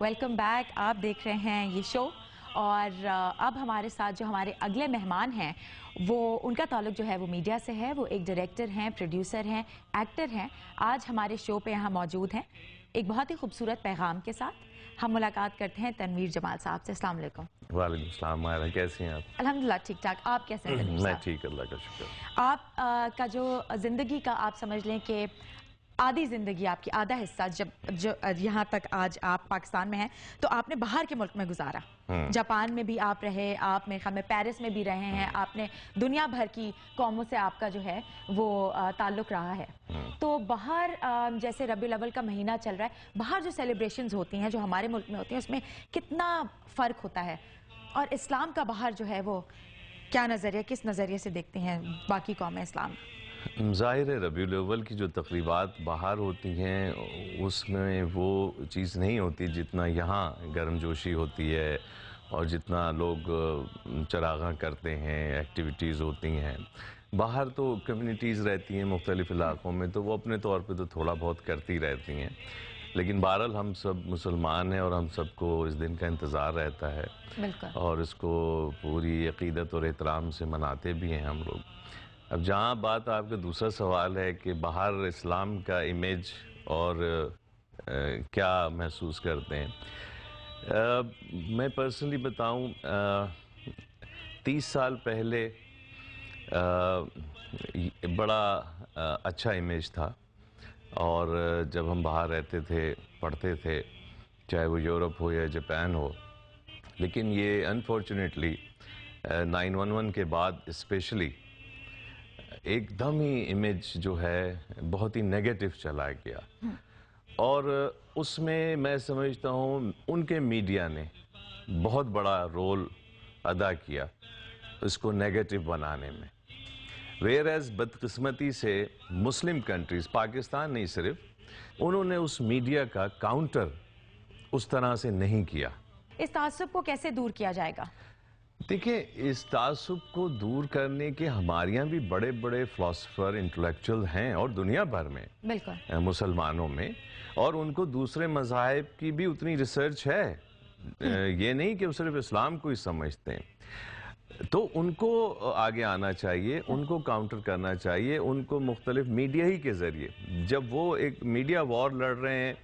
Welcome back. आप देख रहे हैं ये शो और अब हमारे साथ जो हमारे अगले मेहमान हैं वो उनका ताल्लुक जो है वो मीडिया से है। वो एक डायरेक्टर हैं, प्रोड्यूसर हैं, एक्टर हैं। आज हमारे शो पे यहाँ मौजूद हैं एक बहुत ही खूबसूरत पैगाम के साथ। हम मुलाकात करते हैं तनवीर जमाल साहब से। अस्सलाम वालेकुम। वालेकुम सलाम। मायरा कैसी हैं आप? अल्हम्दुलिल्लाह ठीक ठाक। आप कैसे हैं? मैं ठीक, अल्लाह का शुक्र। आप का जो ज़िंदगी का आप समझ लें कि आधी ज़िंदगी आपकी, आधा हिस्सा जो यहाँ तक आज आप पाकिस्तान में हैं तो आपने बाहर के मुल्क में गुजारा। जापान में भी आप रहे, आप मेरे ख्याल में पेरिस में भी रहे हैं, आपने दुनिया भर की कौमों से आपका जो है वो ताल्लुक रहा है। तो बाहर जैसे रबीउल अव्वल का महीना चल रहा है, बाहर जो सेलिब्रेशंस होती हैं जो हमारे मुल्क में होती हैं उसमें कितना फ़र्क होता है, और इस्लाम का बाहर जो है वो क्या नज़रिया, किस नज़रिए से देखते हैं बाकी कौमें इस्लाम? ज़ाहिर है रबीउल अव्वल की जो तकरीबात बाहर होती हैं उसमें वो चीज़ नहीं होती जितना यहाँ गर्मजोशी होती है और जितना लोग चरागां करते हैं, एक्टिविटीज़ होती हैं। बाहर तो कम्युनिटीज़ रहती हैं मुख्तलिफ़ इलाक़ों में, तो वो अपने तौर पे तो थोड़ा बहुत करती रहती हैं, लेकिन बहरहाल हम सब मुसलमान हैं और हम सबको इस दिन का इंतज़ार रहता है और इसको पूरी अक़ीदत और एहतराम से मनाते भी हैं हम लोग। अब जहाँ बात आपका दूसरा सवाल है कि बाहर इस्लाम का इमेज और क्या महसूस करते हैं, मैं पर्सनली बताऊं 30 साल पहले बड़ा अच्छा इमेज था, और जब हम बाहर रहते थे, पढ़ते थे, चाहे वो यूरोप हो या जापान हो, लेकिन ये अनफॉर्चुनेटली 9/11 के बाद स्पेशली एकदम ही इमेज जो है बहुत ही नेगेटिव चला गया, और उसमें मैं समझता हूँ उनके मीडिया ने बहुत बड़ा रोल अदा किया इसको नेगेटिव बनाने में। वेयर एज बदकिस्मती से मुस्लिम कंट्रीज़, पाकिस्तान नहीं सिर्फ, उन्होंने उस मीडिया का काउंटर उस तरह से नहीं किया। इस तासुब को कैसे दूर किया जाएगा? देखिए, इस तासुब को दूर करने के हमारे यहाँ भी बड़े बड़े फ़िलासफ़र, इंटेलेक्चुअल हैं और दुनिया भर में, बिल्कुल मुसलमानों में, और उनको दूसरे मज़ाहिब की भी उतनी रिसर्च है। ये नहीं कि वो सिर्फ इस्लाम को ही समझते हैं। तो उनको आगे आना चाहिए, उनको काउंटर करना चाहिए, उनको मुख्तलिफ मीडिया ही के ज़रिए। जब वो एक मीडिया वॉर लड़ रहे हैं,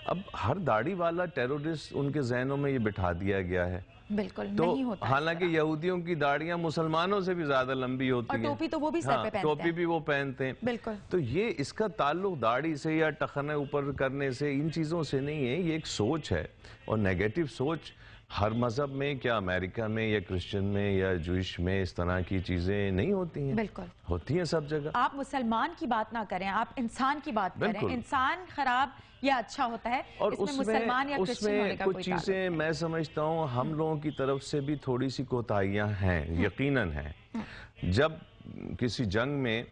अब हर दाढ़ी वाला टेररिस्ट उनके जहनों में ये बिठा दिया गया है। बिल्कुल तो नहीं होता। हालांकि यहूदियों की दाढ़ियां मुसलमानों से भी ज्यादा लंबी होती हैं, टोपी तो वो भी सर पे पहनते टोपी भी वो पहनते हैं। बिल्कुल। तो ये इसका ताल्लुक दाढ़ी से या टखने ऊपर करने से, इन चीजों से नहीं है। ये एक सोच है, और नेगेटिव सोच हर मजहब में, क्या अमेरिका में या क्रिश्चियन में या जूइश में इस तरह की चीजें नहीं होती हैं? बिल्कुल होती हैं सब जगह। आप मुसलमान की बात ना करें, आप इंसान की बात करें। इंसान खराब या अच्छा होता है, और इसमें मुसलमान या क्रिश्चियन होने का कुछ चीजें मैं समझता हूँ हम लोगों की तरफ से भी थोड़ी सी कोताहियां हैं, यकीनन हैं। जब किसी जंग में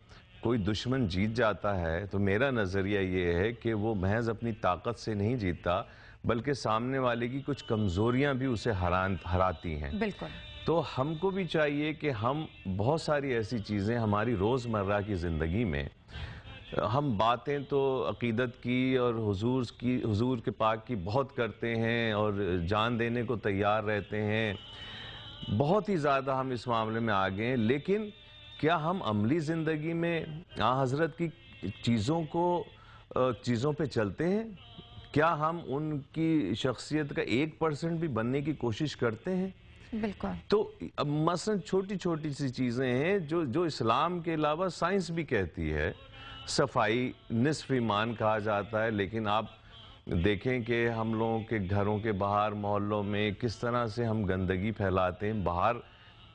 कोई दुश्मन जीत जाता है तो मेरा नजरिया ये है कि वो महज अपनी ताकत से नहीं जीतता, बल्कि सामने वाले की कुछ कमजोरियां भी उसे हराती हैं। बिल्कुल। तो हमको भी चाहिए कि हम बहुत सारी ऐसी चीजें हमारी रोजमर्रा की जिंदगी में, हम बातें तो अकीदत की और हुजूर के पाक की बहुत करते हैं और जान देने को तैयार रहते हैं, बहुत ही ज़्यादा हम इस मामले में आगे हैं, लेकिन क्या हम अमली ज़िंदगी में हज़रत की चीज़ों पे चलते हैं? क्या हम उनकी शख्सियत का 1% भी बनने की कोशिश करते हैं? बिल्कुल। तो मसलन छोटी छोटी सी चीज़ें हैं जो इस्लाम के अलावा साइंस भी कहती है। सफाई निस्फ ईमान कहा जाता है, लेकिन आप देखें कि हम लोगों के घरों के बाहर, मोहल्लों में किस तरह से हम गंदगी फैलाते हैं। बाहर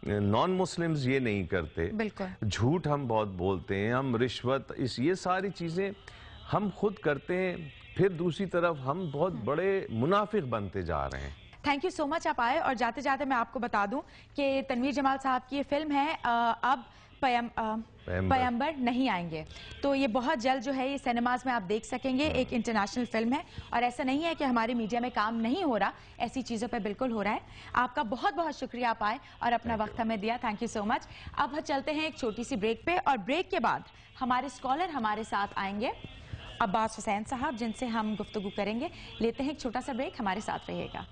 नॉन मुस्लिम्स ये नहीं करते। बिल्कुल। झूठ हम बहुत बोलते हैं, हम रिश्वत, ये सारी चीज़ें हम खुद करते हैं। फिर दूसरी तरफ हम बहुत बड़े मुनाफिक बनते जा रहे हैं। थैंक यू सो मच आप आए, और जाते जाते मैं आपको बता दूं कि तनवीर जमाल साहब की ये फिल्म है अब पैगंबर नहीं आएंगे, तो ये बहुत जल्द जो है ये सिनेमाज में आप देख सकेंगे। एक इंटरनेशनल फिल्म है, और ऐसा नहीं है कि हमारे मीडिया में काम नहीं हो रहा, ऐसी चीज़ों पे बिल्कुल हो रहा है। आपका बहुत बहुत शुक्रिया, आप आए और अपना वक्त हमें दिया। Thank you so much. अब चलते हैं एक छोटी सी ब्रेक पे, और ब्रेक के बाद हमारे स्कॉलर हमारे साथ आएंगे عباس حسین صاحب جن سے ہم گفتگو کریں گے. لیتے ہیں ایک چھوٹا سا بریک, ہمارے ساتھ رہیے گا.